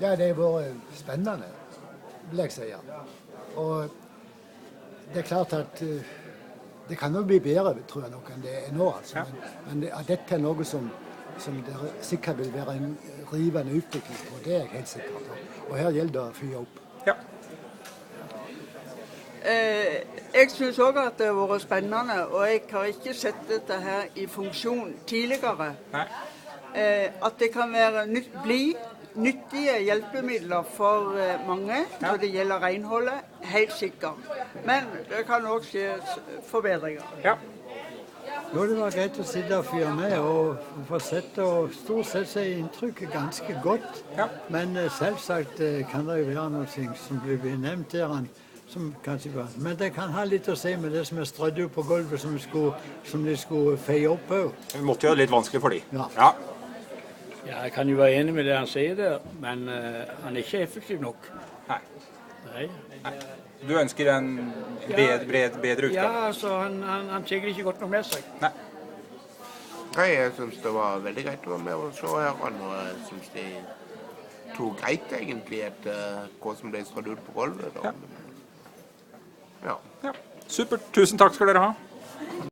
Ja, det har vært spennende, vil jeg si. Og det er klart at det kan jo bli bedre, tror jeg nok, enn det er nå. Altså. Men at dette er noe som det sikkert vil være en rivende utvikling på, det er jeg helt sikker på. Og her gjelder det å fyre opp. Ja. Jeg synes også at det har vært spennende, og jeg har ikke sett dette her i funksjon tidligere. Nei. At det kan være bli nyttige hjelpemidler for mange når det gjelder renholdet, helt sikkert. Men det kan også skje forbedringer. Ja. Jo, det var greit å sitte og fyre med og få sett, og stort sett så er inntrykket ganske godt. Ja. Men selvsagt kan det jo være noe som blir nevnt der, som kanskje var. Men det kan ha litt å si med det som er strødd ut på gulvet som de skulle feie opp på. Det måtte jo være litt vanskelig for de. Ja. Ja. Ja, jeg kan jo være enig med det han sier der, men han er ikke effektiv nok. Nei. Nei. Du ønsker en bedre utgave? Ja, altså han tar ikke godt nok med seg. Nei. Nei, jeg synes det var veldig greit å være med og se her, og jeg synes de tok greit egentlig etter hva som ble strødd ut på gulvet. Ja. Ja. Ja. Supert. Tusen takk skal dere ha.